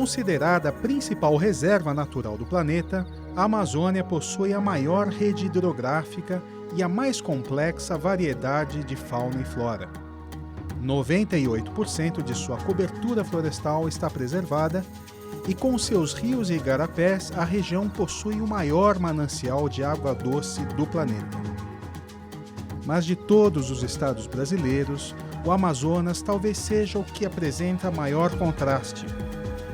Considerada a principal reserva natural do planeta, a Amazônia possui a maior rede hidrográfica e a mais complexa variedade de fauna e flora. 98% de sua cobertura florestal está preservada e, com seus rios e igarapés, a região possui o maior manancial de água doce do planeta. Mas de todos os estados brasileiros, o Amazonas talvez seja o que apresenta maior contraste.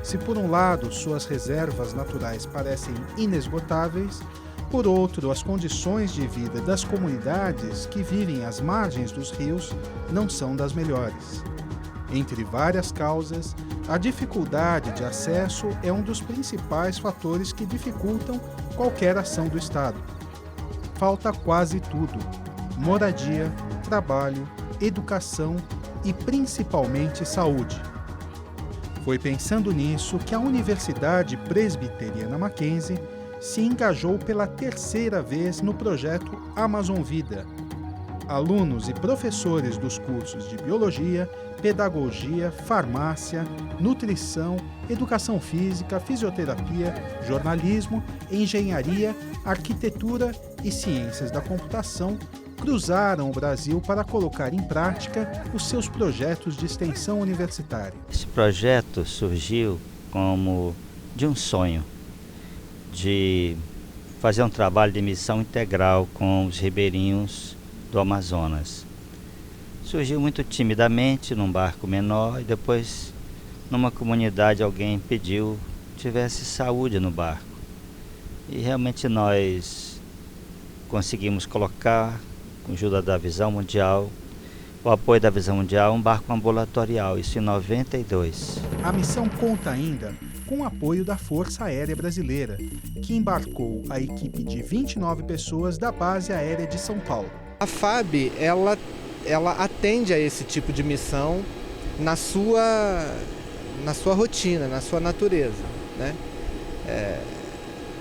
Se por um lado suas reservas naturais parecem inesgotáveis, por outro as condições de vida das comunidades que vivem às margens dos rios não são das melhores. Entre várias causas, a dificuldade de acesso é um dos principais fatores que dificultam qualquer ação do Estado. Falta quase tudo: moradia, trabalho, educação e principalmente saúde. Foi pensando nisso que a Universidade Presbiteriana Mackenzie se engajou pela terceira vez no projeto Amazon Vida. Alunos e professores dos cursos de Biologia, Pedagogia, Farmácia, Nutrição, Educação Física, Fisioterapia, Jornalismo, Engenharia, Arquitetura e Ciências da Computação cruzaram o Brasil para colocar em prática os seus projetos de extensão universitária. Esse projeto surgiu como de um sonho de fazer um trabalho de missão integral com os ribeirinhos do Amazonas. Surgiu muito timidamente num barco menor e depois numa comunidade alguém pediu que tivesse saúde no barco. E realmente nós conseguimos colocar, com a ajuda da Visão Mundial, o apoio da Visão Mundial, um barco ambulatorial, isso em 92. A missão conta ainda com o apoio da Força Aérea Brasileira, que embarcou a equipe de 29 pessoas da Base Aérea de São Paulo. A FAB, ela atende a esse tipo de missão na sua rotina, na sua natureza, né?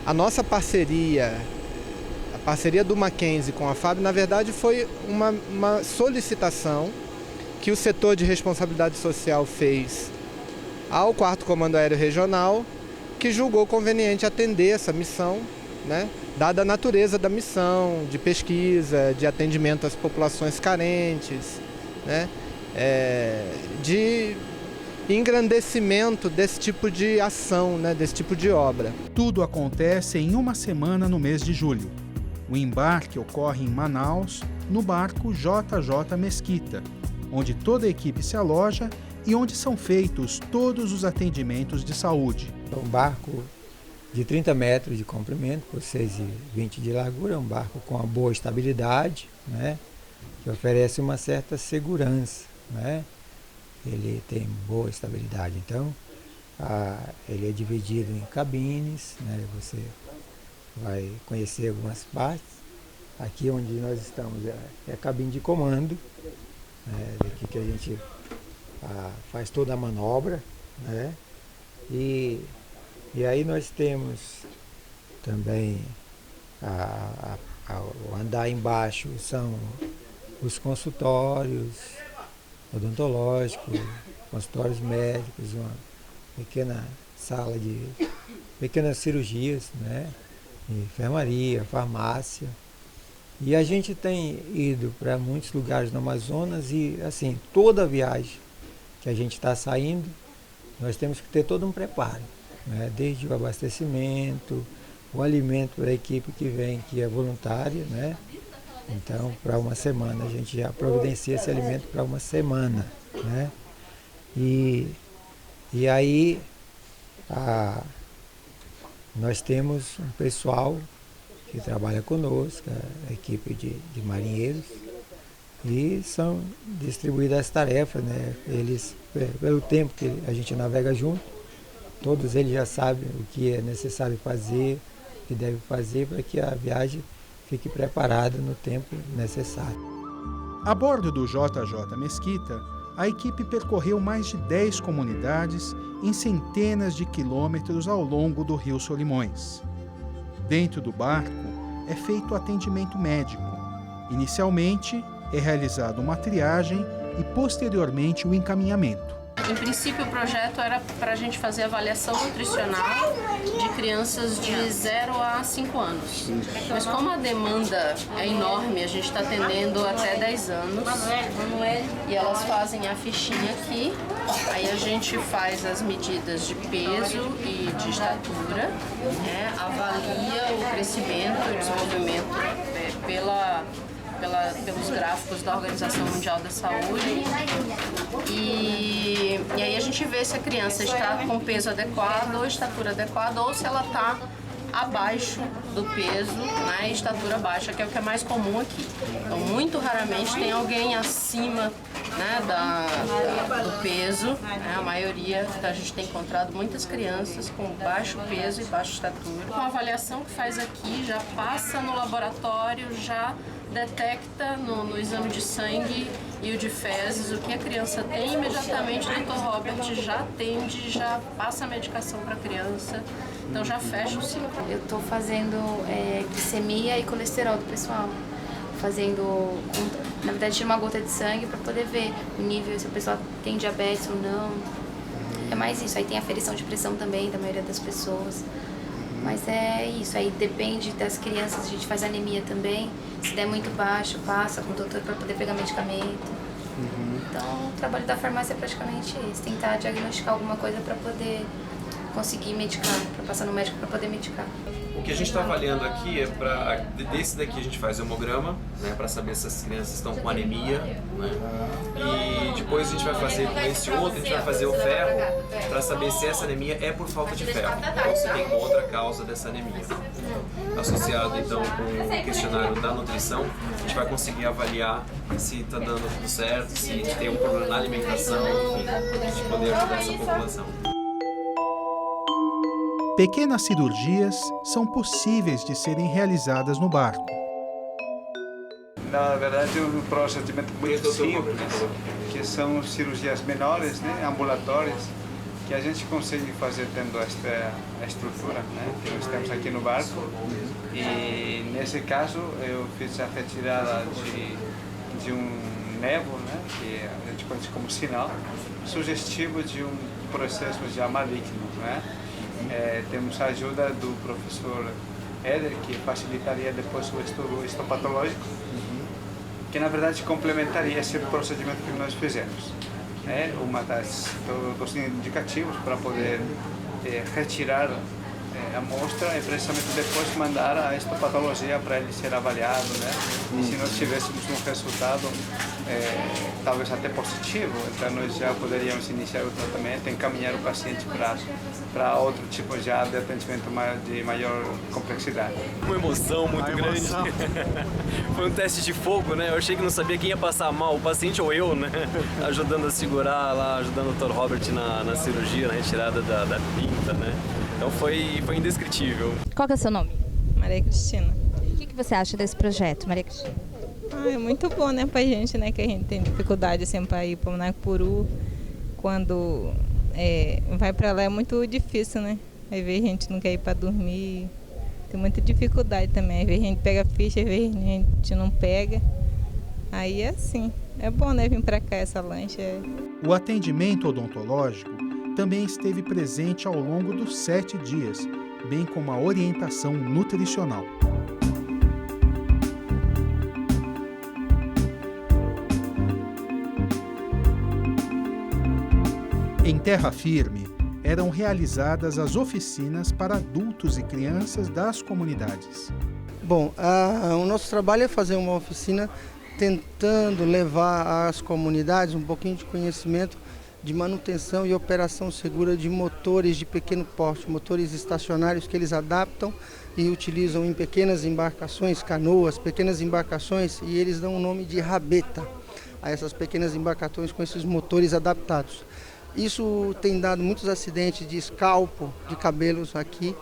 A nossa parceria do Mackenzie com a FAB, na verdade, foi uma solicitação que o setor de responsabilidade social fez ao 4º Comando Aéreo Regional, que julgou conveniente atender essa missão, né, dada a natureza da missão, de pesquisa, de atendimento às populações carentes, né, de engrandecimento desse tipo de ação, né, desse tipo de obra. Tudo acontece em uma semana no mês de julho. O embarque ocorre em Manaus, no barco JJ Mesquita, onde toda a equipe se aloja e onde são feitos todos os atendimentos de saúde. É um barco de 30 metros de comprimento por 6,20 de largura, é um barco com uma boa estabilidade, né, que oferece uma certa segurança, né? Ele tem boa estabilidade, então ele é dividido em cabines, né? Você vai conhecer algumas partes. Aqui onde nós estamos é a cabine de comando, né? Daqui que a gente faz toda a manobra, né? E aí nós temos também o andar embaixo são os consultórios odontológicos, consultórios médicos, uma pequena sala de pequenas cirurgias, né? Enfermaria, farmácia. E a gente tem ido para muitos lugares no Amazonas e, assim, toda viagem que a gente está saindo, nós temos que ter todo um preparo, né? Desde o abastecimento, o alimento para a equipe que vem, que é voluntária, né? Então, para uma semana, a gente já providencia esse alimento para uma semana, né? E aí, nós temos um pessoal que trabalha conosco, a equipe de marinheiros, e são distribuídas as tarefas, né? Eles, pelo tempo que a gente navega junto, todos eles já sabem o que é necessário fazer, o que deve fazer para que a viagem fique preparada no tempo necessário. A bordo do JJ Mesquita, a equipe percorreu mais de 10 comunidades em centenas de quilômetros ao longo do Rio Solimões. Dentro do barco é feito atendimento médico. Inicialmente é realizada uma triagem e posteriormente o encaminhamento. Em princípio, o projeto era para a gente fazer avaliação nutricional de crianças de 0 a 5 anos. Mas como a demanda é enorme, a gente está atendendo até 10 anos, e elas fazem a fichinha aqui, aí a gente faz as medidas de peso e de estatura, né? Avalia o crescimento e o desenvolvimento pelos gráficos da Organização Mundial da Saúde, e aí a gente vê se a criança está com peso adequado ou estatura adequada, ou se ela está abaixo do peso, né, estatura baixa, que é o que é mais comum aqui. Então, muito raramente tem alguém acima, né, do peso, né, a maioria, a gente tem encontrado muitas crianças com baixo peso e baixa estatura. Com a avaliação que faz aqui, já passa no laboratório, já detecta no exame de sangue e o de fezes o que a criança tem, imediatamente o Dr. Robert já atende, já passa a medicação para a criança, então já fecha o ciclo. Eu estou fazendo glicemia e colesterol do pessoal, fazendo, na verdade, tira uma gota de sangue para poder ver o nível, se o pessoal tem diabetes ou não. É mais isso, aí tem aferição de pressão também da maioria das pessoas. Mas é isso, aí depende das crianças, a gente faz anemia também. Se der muito baixo, passa com o doutor para poder pegar medicamento. Então, o trabalho da farmácia é praticamente esse, tentar diagnosticar alguma coisa para poder conseguir medicar, para passar no médico para poder medicar. O que a gente está avaliando aqui é desse daqui a gente faz hemograma, né, para saber se as crianças estão com anemia, né, e depois a gente vai fazer com esse outro, a gente vai fazer o ferro para saber se essa anemia é por falta de ferro, ou se tem outra causa dessa anemia. Associado então com o questionário da nutrição, a gente vai conseguir avaliar se está dando tudo certo, se tem um problema na alimentação, enfim, a gente poder ajudar essa população. Pequenas cirurgias são possíveis de serem realizadas no barco. Na verdade, é um procedimento muito simples, que são cirurgias menores, né, ambulatórias, que a gente consegue fazer tendo esta estrutura, né, que nós temos aqui no barco. E nesse caso, eu fiz a retirada de um névoa, né, que a gente conhece como sinal, sugestivo de um processo já maligno, né? Temos a ajuda do professor Éder, que facilitaria depois o estudo histopatológico, que na verdade complementaria esse procedimento que nós fizemos. Dos indicativos para poder retirar a amostra e precisamente depois mandar a histopatologia para ele ser avaliado, né? E se nós tivéssemos um resultado talvez até positivo, então nós já poderíamos iniciar o tratamento, encaminhar o paciente para outro tipo já de atendimento de maior complexidade. Uma emoção muito grande. Foi um teste de fogo, né? Eu achei que não sabia quem ia passar mal, o paciente ou eu, né? Ajudando a segurar lá, ajudando o Dr. Robert na cirurgia, na retirada da pinta, né? Então foi indescritível. Qual que é o seu nome? Maria Cristina. O que você acha desse projeto, Maria Cristina? É muito bom, né, pra gente, né, que a gente tem dificuldade assim para ir para o Manacapuru. Quando vai para lá é muito difícil, né? Às vezes a gente não quer ir para dormir, tem muita dificuldade também. Às vezes a gente pega ficha, às vezes a gente não pega. Aí é assim, é bom, né, vir para cá essa lancha. O atendimento odontológico também esteve presente ao longo dos 7 dias, bem como a orientação nutricional. Em terra firme, eram realizadas as oficinas para adultos e crianças das comunidades. Bom, o nosso trabalho é fazer uma oficina tentando levar às comunidades um pouquinho de conhecimento de manutenção e operação segura de motores de pequeno porte, motores estacionários que eles adaptam e utilizam em pequenas embarcações, canoas, pequenas embarcações, e eles dão o nome de rabeta a essas pequenas embarcações com esses motores adaptados. Isso tem dado muitos acidentes de escalpo de cabelos aqui.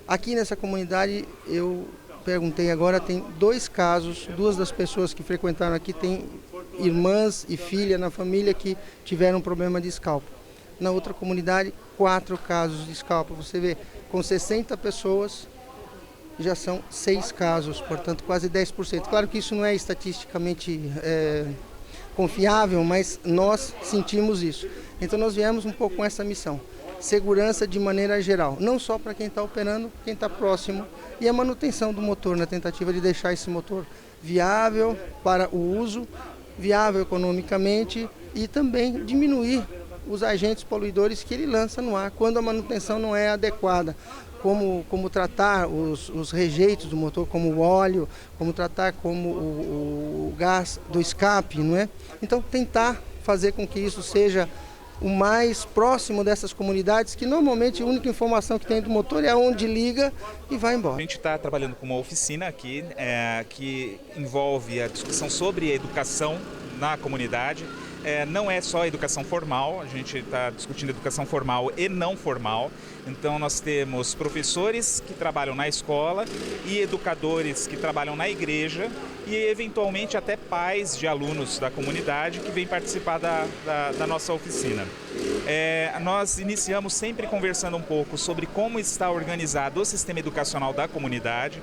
Aqui nessa comunidade, eu perguntei agora, tem 2 casos, 2 das pessoas que frequentaram aqui têm irmãs e filha na família que tiveram problema de escalpo. Na outra comunidade, 4 casos de escalpo. Você vê, com 60 pessoas, já são 6 casos, portanto quase 10%. Claro que isso não é estatisticamente confiável, mas nós sentimos isso. Então nós viemos um pouco com essa missão. Segurança de maneira geral, não só para quem está operando, quem está próximo, e a manutenção do motor, na tentativa de deixar esse motor viável para o uso, viável economicamente e também diminuir os agentes poluidores que ele lança no ar quando a manutenção não é adequada. Como tratar os rejeitos do motor, como o óleo, como tratar como o gás do escape, não é? Então tentar fazer com que isso seja o mais próximo dessas comunidades, que normalmente a única informação que tem do motor é onde liga e vai embora. A gente está trabalhando com uma oficina aqui que envolve a discussão sobre a educação na comunidade. Não é só educação formal, a gente está discutindo educação formal e não formal. Então nós temos professores que trabalham na escola e educadores que trabalham na igreja e eventualmente até pais de alunos da comunidade que vêm participar da nossa oficina. Nós iniciamos sempre conversando um pouco sobre como está organizado o sistema educacional da comunidade,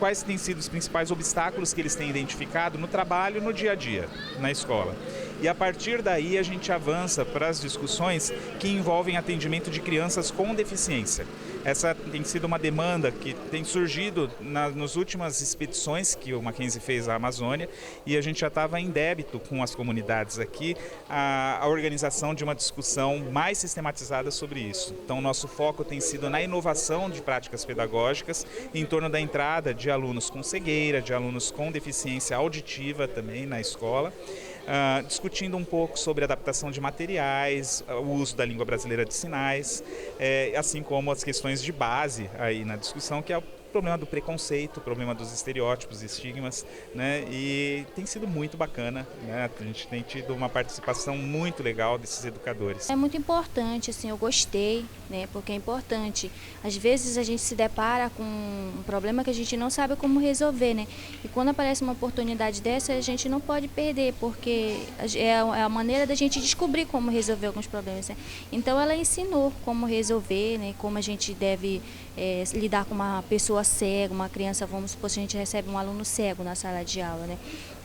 quais têm sido os principais obstáculos que eles têm identificado no trabalho, no dia a dia, na escola. E a partir daí a gente avança para as discussões que envolvem atendimento de crianças com deficiência. Essa tem sido uma demanda que tem surgido nas últimas expedições que o Mackenzie fez à Amazônia, e a gente já estava em débito com as comunidades aqui a organização de uma discussão mais sistematizada sobre isso. Então nosso foco tem sido na inovação de práticas pedagógicas em torno da entrada de alunos com cegueira, de alunos com deficiência auditiva também na escola, discutindo um pouco sobre adaptação de materiais, o uso da língua brasileira de sinais, assim como as questões de base aí na discussão, que é o problema do preconceito, o problema dos estereótipos e estigmas, né? E tem sido muito bacana, né? A gente tem tido uma participação muito legal desses educadores. É muito importante, assim, eu gostei, né? Porque é importante. Às vezes a gente se depara com um problema que a gente não sabe como resolver, né? E quando aparece uma oportunidade dessa, a gente não pode perder, porque é a maneira da gente descobrir como resolver alguns problemas, né? Então ela ensinou como resolver, né? Como a gente deve lidar com uma pessoa cega, uma criança, vamos supor, se a gente recebe um aluno cego na sala de aula, né?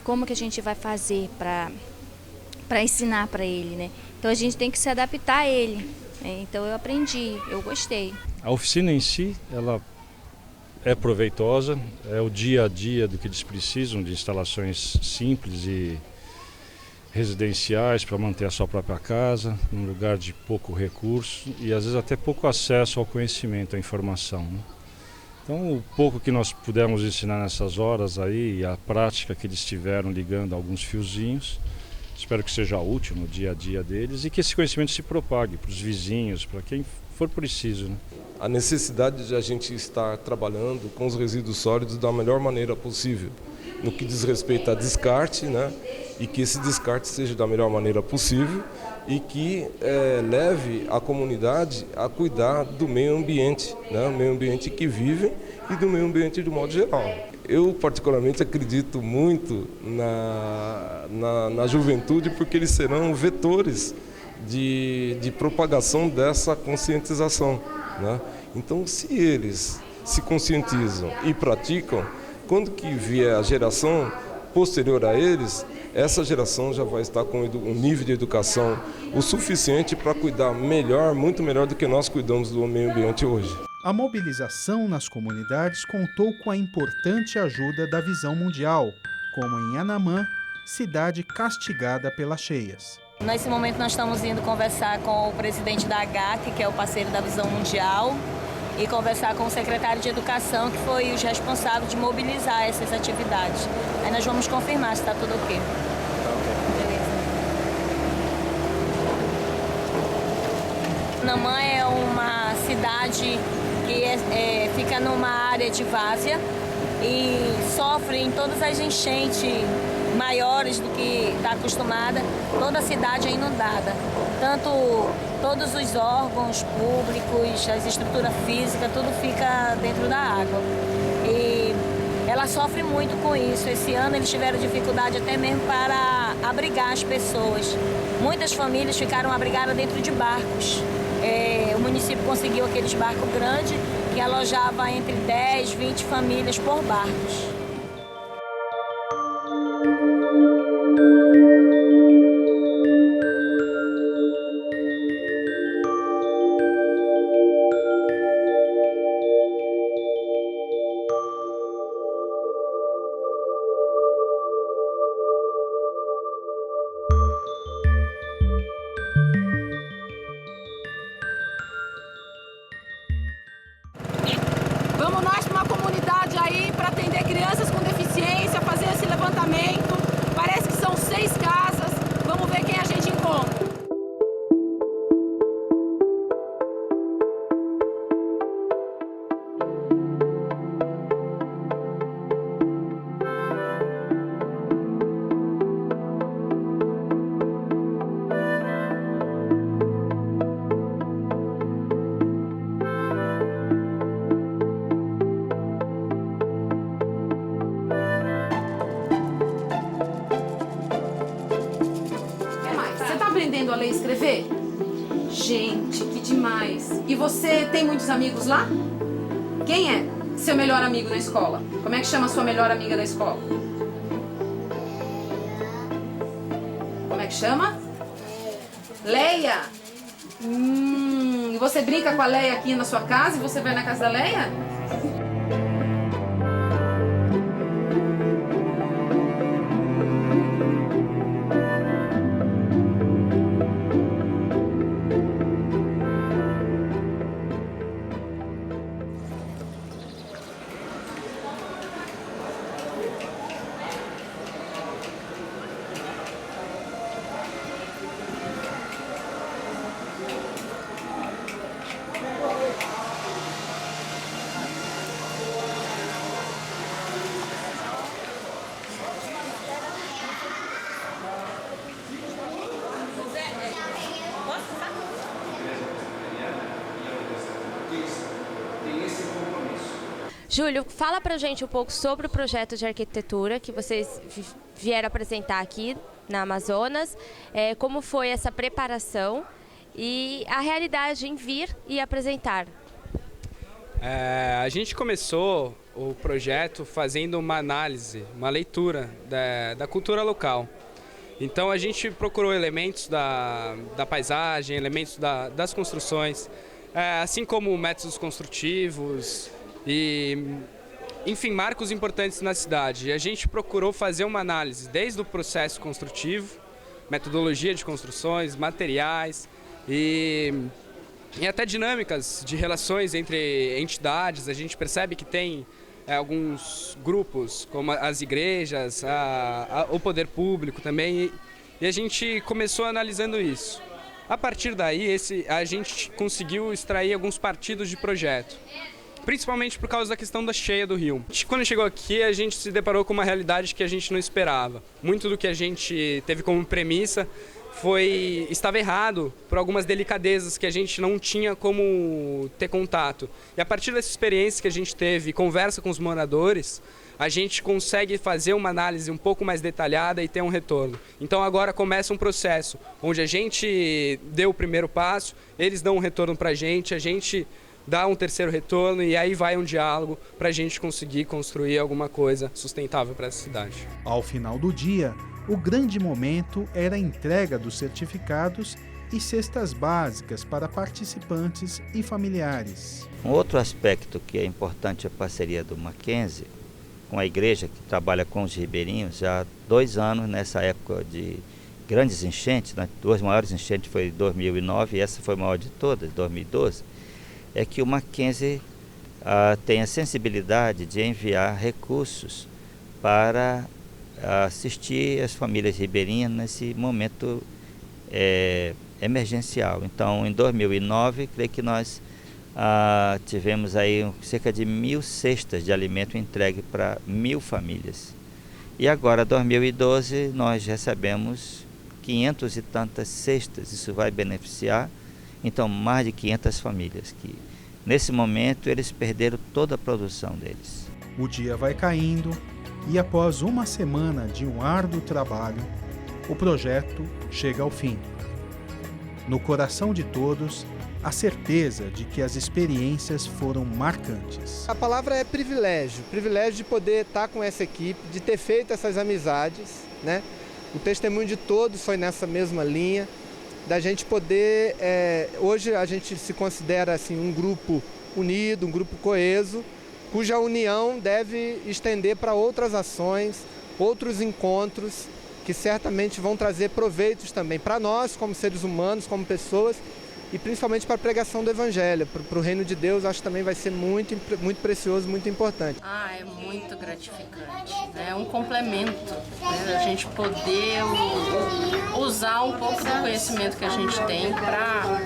Como que a gente vai fazer para ensinar para ele, né? Então a gente tem que se adaptar a ele, né? Então eu aprendi, eu gostei. A oficina em si, ela é proveitosa, é o dia a dia do que eles precisam, de instalações simples e residenciais para manter a sua própria casa, num lugar de pouco recurso e às vezes até pouco acesso ao conhecimento, à informação, né? Então o pouco que nós pudemos ensinar nessas horas aí, a prática que eles tiveram ligando alguns fiozinhos, espero que seja útil no dia a dia deles e que esse conhecimento se propague para os vizinhos, para quem for preciso, né? A necessidade de a gente estar trabalhando com os resíduos sólidos da melhor maneira possível, no que diz respeito a descarte, né? E que esse descarte seja da melhor maneira possível e que leve a comunidade a cuidar do meio ambiente, né? O meio ambiente que vivem e do meio ambiente de modo geral. Eu particularmente acredito muito na juventude, porque eles serão vetores de propagação dessa conscientização, né? Então, se eles se conscientizam e praticam, quando que vier a geração posterior a eles, essa geração já vai estar com um nível de educação o suficiente para cuidar melhor, muito melhor do que nós cuidamos do meio ambiente hoje. A mobilização nas comunidades contou com a importante ajuda da Visão Mundial, como em Anamã, cidade castigada pelas cheias. Nesse momento nós estamos indo conversar com o presidente da AGAC, que é o parceiro da Visão Mundial, e conversar com o secretário de Educação, que foi os responsáveis de mobilizar essas atividades. Aí nós vamos confirmar se está tudo ok. Beleza. Anamã é uma cidade que fica numa área de várzea e sofre em todas as enchentes maiores do que está acostumada. Toda a cidade é inundada. Todos os órgãos públicos, as estruturas físicas, tudo fica dentro da água. E ela sofre muito com isso. Esse ano eles tiveram dificuldade até mesmo para abrigar as pessoas. Muitas famílias ficaram abrigadas dentro de barcos. O município conseguiu aqueles barcos grandes que alojava entre 10, 20 famílias por barcos. escrever? Gente, que demais! E você tem muitos amigos lá? Quem é seu melhor amigo na escola? Como é que chama a sua melhor amiga da escola? Como é que chama? Leia! E você brinca com a Leia aqui na sua casa e você vai na casa da Leia? Júlio, fala pra gente um pouco sobre o projeto de arquitetura que vocês vieram apresentar aqui na Amazonas, como foi essa preparação e a realidade em vir e apresentar. A gente começou o projeto fazendo uma análise, uma leitura da cultura local. Então a gente procurou elementos da paisagem, elementos das construções, assim como métodos construtivos e, enfim, marcos importantes na cidade. E a gente procurou fazer uma análise desde o processo construtivo, metodologia de construções, materiais e até dinâmicas de relações entre entidades. A gente percebe que tem alguns grupos, como as igrejas, o poder público também, e a gente começou analisando isso. A partir daí, a gente conseguiu extrair alguns partidos de projeto, principalmente por causa da questão da cheia do rio. Quando chegou aqui, a gente se deparou com uma realidade que a gente não esperava. Muito do que a gente teve como premissa estava errado por algumas delicadezas que a gente não tinha como ter contato. E a partir dessa experiência que a gente teve, conversa com os moradores, a gente consegue fazer uma análise um pouco mais detalhada e ter um retorno. Então agora começa um processo onde a gente deu o primeiro passo, eles dão um retorno para a gente dá um terceiro retorno e aí vai um diálogo para a gente conseguir construir alguma coisa sustentável para essa cidade. Ao final do dia, o grande momento era a entrega dos certificados e cestas básicas para participantes e familiares. Um outro aspecto que é importante é a parceria do Mackenzie com a igreja, que trabalha com os ribeirinhos já há 2 anos, nessa época de grandes enchentes, né? 2 maiores enchentes foi em 2009 e essa foi a maior de todas, 2012, é que o Mackenzie tem a sensibilidade de enviar recursos para assistir as famílias ribeirinhas nesse momento emergencial. Então, em 2009, creio que nós tivemos aí cerca de 1.000 cestas de alimento entregue para 1.000 famílias. E agora, 2012, nós recebemos 500 e tantas cestas. Isso vai beneficiar, então, mais de 500 famílias que, nesse momento, eles perderam toda a produção deles. O dia vai caindo e, após uma semana de um árduo trabalho, o projeto chega ao fim. No coração de todos, a certeza de que as experiências foram marcantes. A palavra é privilégio de poder estar com essa equipe, de ter feito essas amizades, né? O testemunho de todos foi nessa mesma linha, da gente poder, hoje a gente se considera assim, um grupo unido, um grupo coeso, cuja união deve estender para outras ações, outros encontros, que certamente vão trazer proveitos também para nós, como seres humanos, como pessoas, e principalmente para a pregação do Evangelho, para o reino de Deus. Acho que também vai ser muito, muito precioso, muito importante. É muito gratificante, é um complemento, né? A gente poder usar um pouco do conhecimento que a gente tem para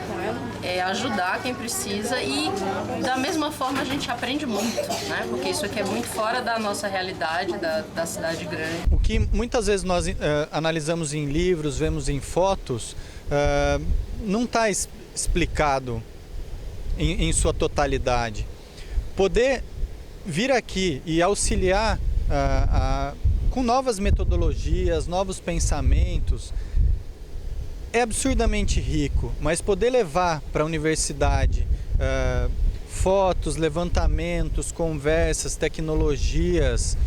ajudar quem precisa, e da mesma forma a gente aprende muito, né? Porque isso aqui é muito fora da nossa realidade, da cidade grande. O que muitas vezes nós analisamos em livros, vemos em fotos, não está explicado em sua totalidade. Poder vir aqui e auxiliar com novas metodologias, novos pensamentos, é absurdamente rico, mas poder levar para a universidade fotos, levantamentos, conversas, tecnologias,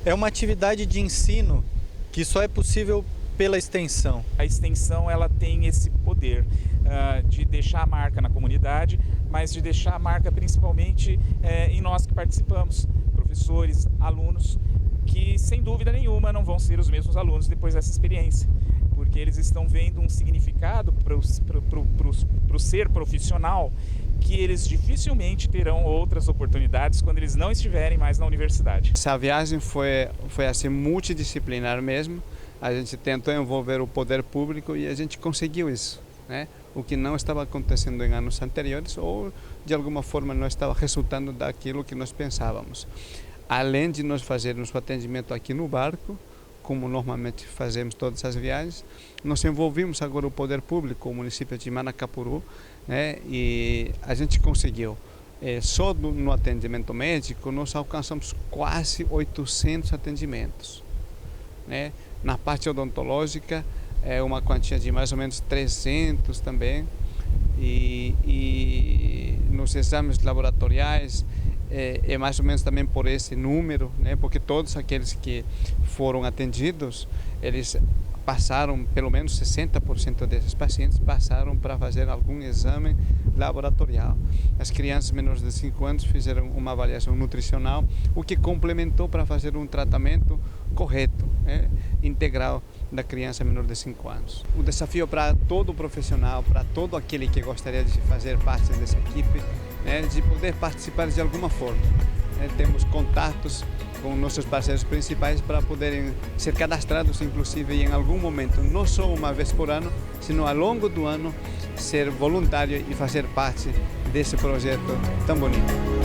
é uma atividade de ensino que só é possível pela extensão. A extensão ela tem esse poder de deixar a marca na comunidade, mas de deixar a marca principalmente em nós que participamos, professores, alunos, que sem dúvida nenhuma não vão ser os mesmos alunos depois dessa experiência, porque eles estão vendo um significado para o ser profissional que eles dificilmente terão outras oportunidades quando eles não estiverem mais na universidade. Essa viagem foi assim multidisciplinar mesmo. A gente tentou envolver o poder público e a gente conseguiu isso, né? O que não estava acontecendo em anos anteriores ou de alguma forma não estava resultando daquilo que nós pensávamos. Além de nós fazermos o atendimento aqui no barco, como normalmente fazemos todas as viagens, nós envolvimos agora o poder público, o município de Manacapuru, né? E a gente conseguiu. Só no atendimento médico nós alcançamos quase 800 atendimentos, né? Na parte odontológica é uma quantia de mais ou menos 300 também, e nos exames laboratoriais é mais ou menos também por esse número, né? Porque todos aqueles que foram atendidos, eles passaram, pelo menos 60% desses pacientes passaram para fazer algum exame laboratorial. As crianças menores de 5 anos fizeram uma avaliação nutricional, o que complementou para fazer um tratamento correto, né? Integral da criança menor de 5 anos. O desafio para todo profissional, para todo aquele que gostaria de fazer parte dessa equipe, é de poder participar de alguma forma. Temos contatos com nossos parceiros principais para poderem ser cadastrados, inclusive em algum momento, não só uma vez por ano, sino ao longo do ano, ser voluntário e fazer parte desse projeto tão bonito.